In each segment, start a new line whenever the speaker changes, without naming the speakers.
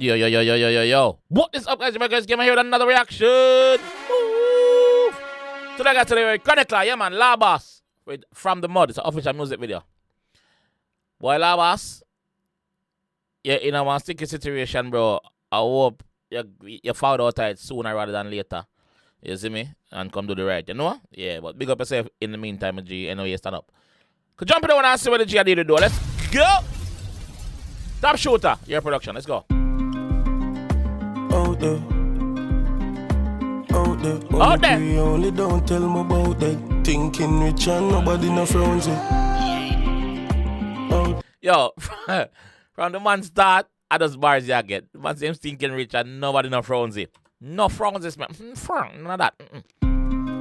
Yo. What is up, guys? Jamaica 𝐑𝐄𝐀𝐂𝐓𝐈𝐎𝐍 here with another reaction. Woo! Today I got today 𝐑𝐂𝐀𝐂𝐓𝐈𝐎𝐍, yeah man, Labas with From the Mud. It's an official music video. Boy, Labas, you're in a one sticky situation, bro. I hope you found out it sooner rather than later. You see me? And come do the right, you know? Yeah, but big up yourself in the meantime, G. I know you stand up. Could jump in the one and see what the G I did to do. Let's go! Top shooter, your production. Let's go.
Out there. Only don't tell me about that. Thinking rich and nobody no frowns it.
Yo, from the man start, I just bars you get. The man seems thinking rich and nobody no frowns it. No frowns this man. None of that.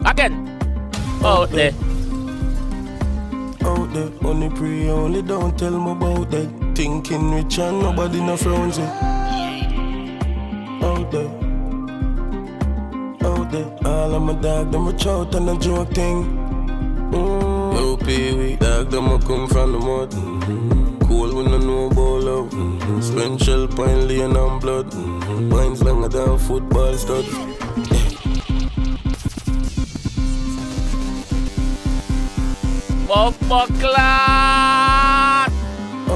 Again. Out there.
Only pray, only don't tell me about that. Thinking rich and nobody no frowns it. Out there. All of my dog, them reach out and a joke thing. Yo, Pee-wee, dog, them a come from the mud. Cool, we no know about love. Spend shell, pine, lane and blood. Mine's longer than football stud.
Buckler!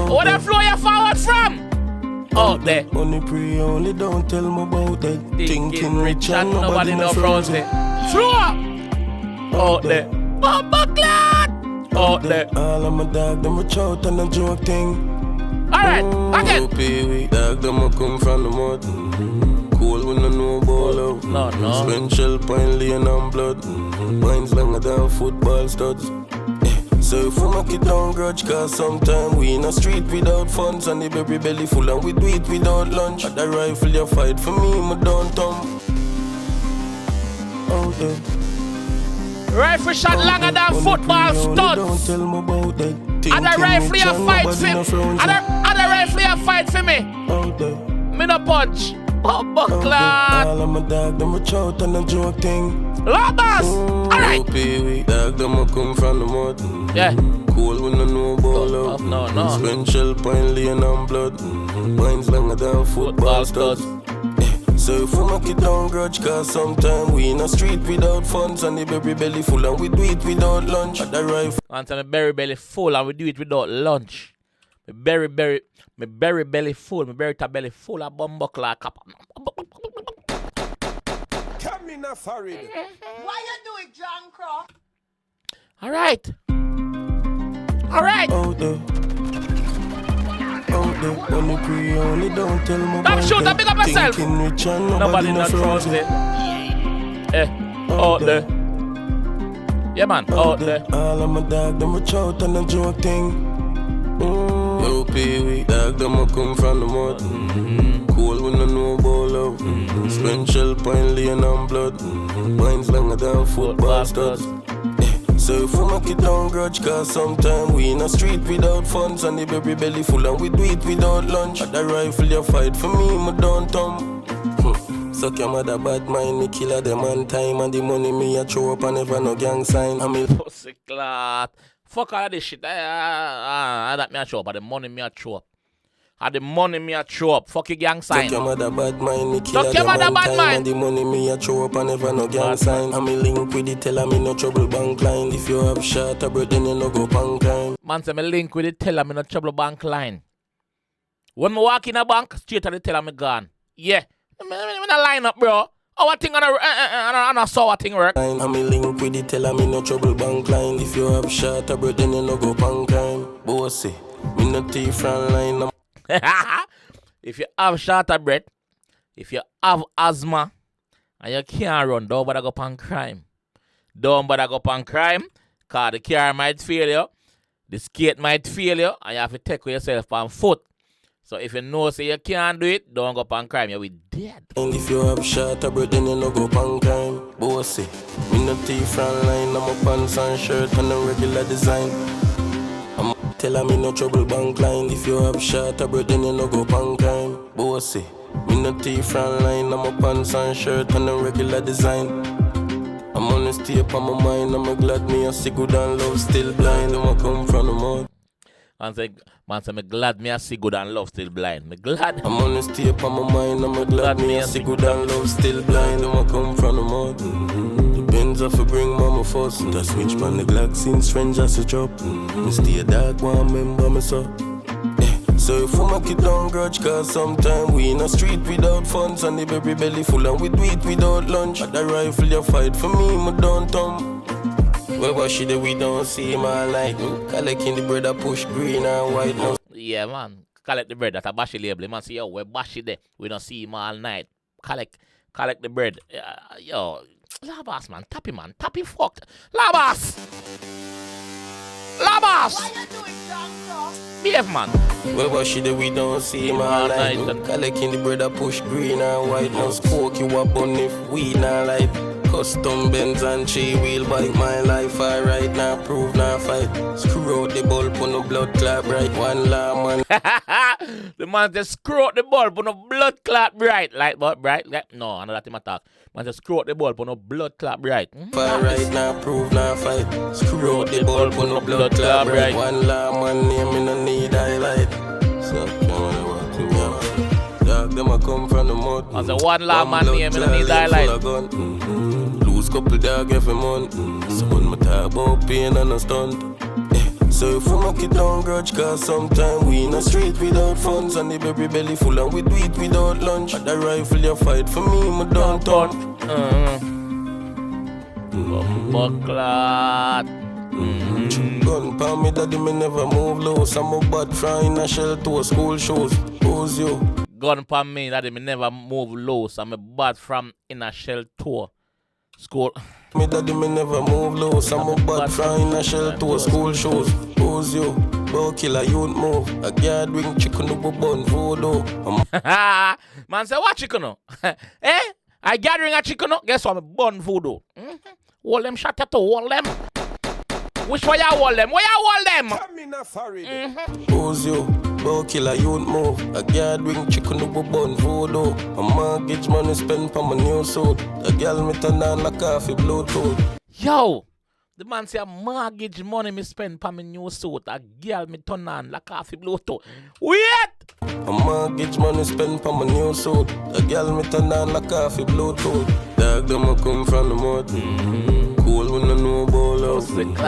Where the flow you forward from? Out there.
Only pray, only don't tell me about that.
Thinking rich and nobody no frowns it. Flow! Out there. Buckler! Out there.
All of my dog, them reach out and a joke thing.
Alright, again.
Pee-wee, dog, them a come from the mud. Cool, we no know about love.
No.
Spend shell, pine, lane and blood. Mine's longer than football studs. So if we make it down grudge, cause sometime we in a street without funds and the baby belly full and we do it without lunch. At the rifle you fight for me, my don't thumb. Out there.
Rifle shot longer than football studs.
Don't tell me about that.
And the rifle you fight for me. And the rifle you fight for me.
Out there.
Me no punch. Buckler.
All of my dog, them reach out and a joke thing.
Labas! Alright.
Pee-wee, dog, them a come from the mud.
Yeah.
Cool, we no know about love.
No.
Spend shell, pine, lane and blood. Mine's longer than football studs. So if we make it down grudge, cause sometime we in a street without funds and the berry belly full and we do it without lunch. At the rifle.
And my berry belly full and we do it without lunch. My berry belly full, my berry belly full of bumbuckler cap.
Come in a foreign.
Why you do it, John Crow?
Alright.
Out there. Only pray, only don't tell me about
Shoot and big up yourself.
Thinking rich and
Nobody not trust it. Out there. Yeah man, out there.
All of my dog, them reach out and a joke thing. Yo, Pee-wee, dog, them a come from the mud. Cool, we no know about love. Spend shell, pine, lane and blood. Mine's longer than football studs. So if we make it down grudge, cause sometime we in a street without funds and the baby belly full and we do it without lunch. At the rifle you fight for me, my don't thumb. Suck your mother bad mind, me killer them on time and the money me a throw up and never no gang sign. I mean,
pussy clot. Fuck all of this shit. That me a show up, but the money me a throw up. The money me a throw up. Fuck your gang sign.
Suck your mother bad mind, me killer them on time and the money me a throw up and never no gang sign. I me link with it, tell me no trouble bank line. If you have shot a bread, then you no go punk crime.
Man say me link with it, tell me no trouble bank line. When me walk in a bank, straight to the tell me gone. Yeah. Me not line up, bro. Our thing on a sour thing work.
I me link with it, tell me no trouble bank line. If you have shot a bread, then you no go punk crime. Bossy, me no thief front line.
If you have short of breath, if you have asthma, and you can't run, don't bother go on crime. Don't bother go on crime, because the car might fail you, the skate might fail you, and you have to take yourself on foot. So if you know say you can't do it, don't go on crime, you'll be dead.
And if you have shot a bread, then you no go on crime. Bossy, me no thief front line, I'm a pants and shirt and a regular design. Tell me no trouble bank line. If you have shot a bread, then you no go punk crime. Bossy, me no thief front line. I'm a pants and shirt and a regular design. I'm on the stay up on my mind. I'm glad me I see good and love still blind. I'm come from the mud.
Man say, me glad me I see good and love still blind. Me glad.
I'm on the stay up on my mind, I'm glad me I see good and love still blind. I'ma come from the mud. The Benz off a bring mama first. The switch man the Glock since strangers to chop. Me stay dark one member me so. So if we make it down grudge, cause sometime we in a street without funds and the baby belly full and we do it without lunch. At the rifle you fight for me, my don't thumb. Where was she that we don't see him all night? Collecting the bread I push green and white now.
Yeah, man. Collect the bread. That's a bashy label. Man say, yo, we're bashy there. We don't see him all night. Collect the bread. Yo, Labas, man. Tappy, man. Tappy fucked. Labas! Labas!
Why you doing, John Cross?
BF, man.
Where was she that we don't see him all night? Collecting the bread I push green and white now. Smoke you up on if we not light. Custom Benz and 3-wheel bike, my life alright now, prove now fight. Screw out the bulb on no blood clot bright, one law man.
The man just screw out the bulb on no blood clot bright. Like what bright? Like, no, I know that him attack. Man just screw out the bulb on no blood clot bright.
Alright now, prove now fight. Screw out the bulb on no blood clot bright. One law man name in no need highlight. So, them a come from the mud.
As a one law man name in no need highlight.
Lose couple dog every month. So when my talk about pain and a stunt. So if we make it down grudge, cause sometime we in a street without funds and the baby belly full and we do it without lunch. At the rifle you fight for me, my don't turn.
Bucklat.
Gun pa me daddy me never move low. Some of bad frying a shell to a school shows. Who's you?
Gun pa me that me never move low. So I'm a bad from in a shell tour. School.
Me daddy me never move low. Some of bad frying a shell to a school shows. Who's you? Bow killer you don't move. A guard wing chicken up a bun voodoo.
Man say what chicken no? Eh? I gathering a chicken no? Guess what? I'm bun voodoo. Hold them shot at hold them. Which way you hold them? Where you hold them?
Come in a furry. Who's you? Bow killer, you don't move. A guard wing chicken up a bun voodoo. A mortgage money spent for my new suit. A girl me turn on like coffee Bluetooth.
Yo, the man say a mortgage money me spend for my new suit. A girl me turn on like coffee Bluetooth. Wait!
A mortgage money spent for my new suit. A girl me turn on like coffee Bluetooth. Dog them a come from the mud. Cool when I know ball out. Spend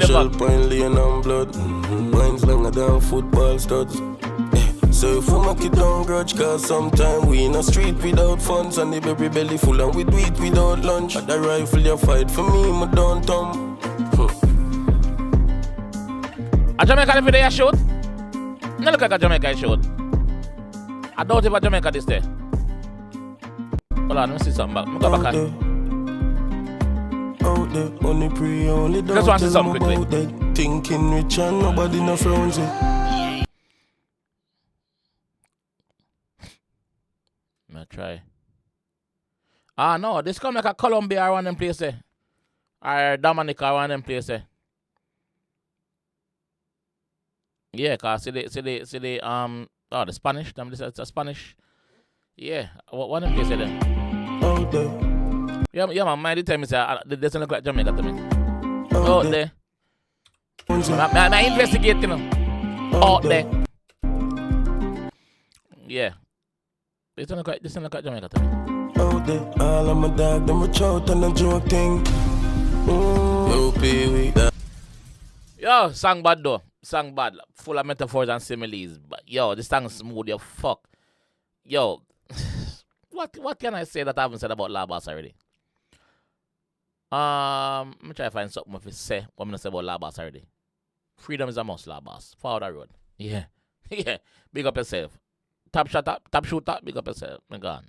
shell pine lane and blood. Mine's longer than football studs. So if we make it down grudge, cause sometime we in a street without funds and the baby belly full and we do it without lunch. At the rifle you fight for me, my don't thumb.
A Jamaica video you shoot? No look like a Jamaica shoot. I doubt if a Jamaica this day. Hold on, let me see something back. Let me go back and
out there, only pray, only
just want to see something quickly.
Thinking rich and nobody no frowns it.
I'll try. No, this come like a Colombia or one of them place there. Or Dominica or one of them place there. Yeah, cause see the the Spanish. This is Spanish. Yeah, one of them place there.
Out there.
Yeah, man, mind tell me say this doesn't look like Jamaica to me. Out there. I investigate, you know. Out there. Yeah. This doesn't look like Jamaica to me.
Out there, all of my dog, them a chout and a joke thing. No pay we that.
Yo, song bad though. Song bad. Full of metaphors and similes. But yo, this song smooth, yo, fuck. Yo, what can I say that I haven't said about Labas already? Let me try to find something if it say what I'm gonna say about Labas already. Freedom is a must, Labas. Follow the road. Yeah. Yeah. Big up yourself. Top shooter, big up yourself. My God.